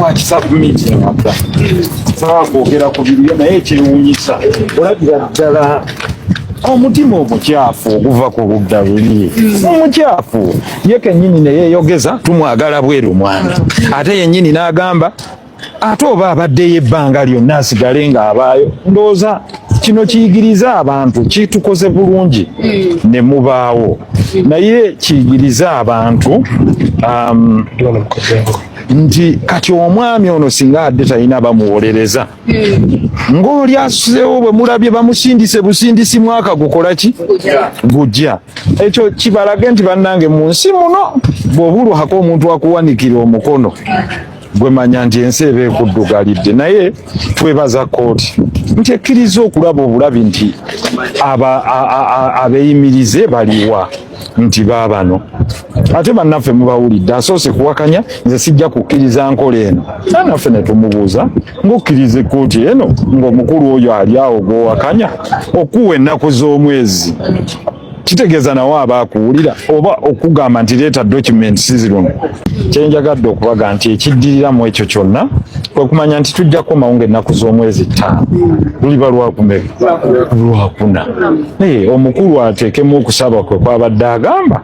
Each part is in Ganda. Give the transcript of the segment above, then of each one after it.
akisabmiti waka sakwogera ku biriyo naye ekiruunyisa olabira ddala omutima omukyafu oguva ku ludda luli omukyafu ye kennyini ne yeeyogeza tumwagala bweru mwami ate yennyini n'agamba ate oba abaddeyo ebbanga lyonna asigale ng'abaayo ndowooza kino kiyigiriza abantu kitukoze bulungi ne mubaawo naye kiyigiriza abantu nti kati omwami ono singa adde talina bamuwolereza ng'oli asuzeewo bwe mulabye bamusindise busindisi mwaka gukola ki gujja ekyo kibalage nti bannange mu nsi muno bw'obulwako omuntu akuwanikira omukono gwe manya nti ensi eba ekuddugalidde naye twebaza kkooti nti ekkiriza okulaba obulabi nti abeeyimirize baliwa nti baabano ate bannaffe mubawulidde asoose kuwakanya nze sijja kukkiriza nkola eno naffe ne tumubuuza ng'okkiriza ekkooti eno ng'omukulu oyo ali awo gw'owakanya okuwa ennaku z'omwezi kitegeeza nawe aba akuwulira oba okugamba nti leeta documents zino kyenjagadde okubaga nti ekiddiriramu ekyo kyonna kwe kumanya nti tujja kukomawo ng'ennaku z'omwezi 5 luliba lwakuna naye omukulu ateekemu okusaba kwe kwabadde agamba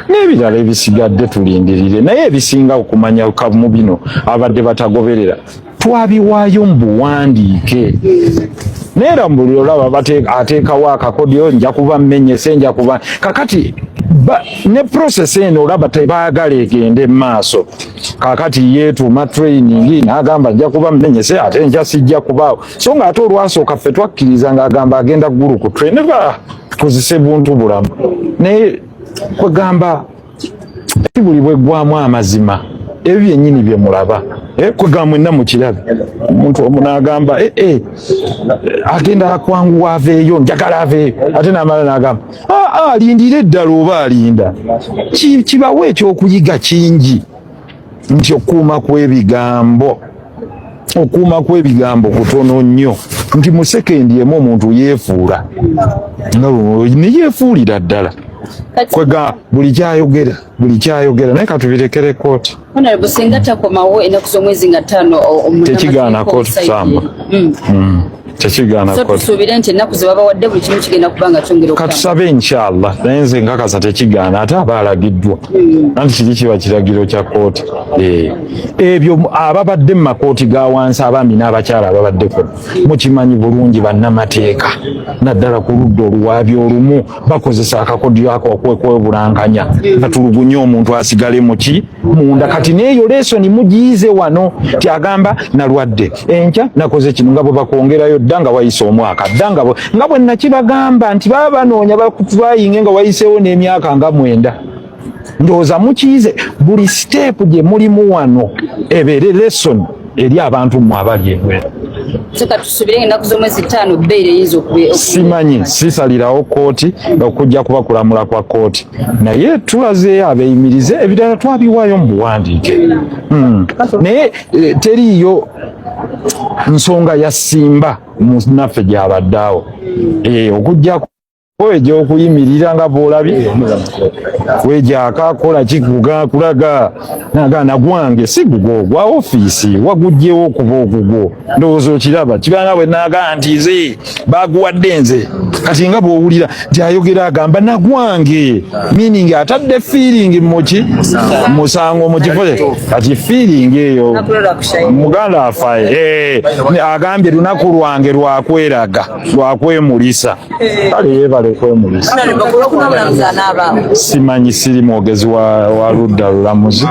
n'ebirala ebisigadde tulindirire naye ebisinga okumanya kamu bino abadde batagoberera twabiwaayo mu buwandiike neera mbuli olaba ateekawo akakodyo nja kuba mmenyese nja kuba kakati ne process eno olaba tebaagala egende mu maaso kakati yeetuuma training n'agamba nja kuba mmenyese ate nja sijja kubaawo so nga ate olwasooka ffe twakkiriza ng'agamba agenda ggulu ku train tukozese buntu bulamu naye kwegamba buli bweggwamu amazima ebyo byennyini bye mulaba kwegamba mwenna mukirabe omuntu omu n'agamba agenda akwanguwa aveeyo njagala aveeyo ate n'amala n'agamba alindira eddala oba alinda kibawo ekyokuyiga kingi nti okuuma kw'ebigambo kutono nnyo nti mu sekendi emu omuntu yeefuula ne yeefuulira ddala kwega buli kyayogera naye katubirekere kooti singa takomawo ennaku z'omwezi nga 5 tekigaana kooti kusamba tekigaana kooti tusuubire nti ennaku ze babawadde buli kimu kigenda kuba nga kyongera katusabe inshallah naye nze nkakasa tekigaana ate aba alagiddwa anti kiri kiba kiragiro kya kooti ebyo ababadde mu makooti ga wansi abaami n'abakyala ababaddeko mukimanyi bulungi bannamateeka naddala ku ludda oluwaabi olumu bakozesa akakodyo ako okwebulankanya batulugunye omuntu asigale muki munda kati neeyo lesoni mugiyize wano ti agamba nalwadde enkya nakoze kino nga bwe bakwongerayo dda nga wayise omwaka dda nga bwe nakibagamba nti baba banoonya bakutwayinge nga wayiseewo n'emyaka nga 9 ndowooza mukiyize buli siteepu gye mulimu wano ebeere lesoni eri abantu mmwe abali ebweru simanyi sisalirawo kooti okujja kuba kulamula kwa kooti naye tulazeeyo abeeyimirize ebirala twabiwaayo mu buwandiike naye teriiyo nsonga ya simba munaffe gyabaddeawo okujja weja okuyimirira nga bwolabye wejaka akola kikuga kulaga nagana gwange si gugwo gwa ofiisi wagugyewo okuba ogugwo ndowooza okiraba kibanga bwe nagaa nti nze baguwadde nze kati nga bw'owulira nti ayogera agamba nagwange meaning atadde feeling muki musango mu kifo kati feeling eyo muganda afaye agambye lunaku lwange lwakweraga lwakwemulisa kale yebale kwemulisa simanyi siri mwogezi wa ludda lulamuzi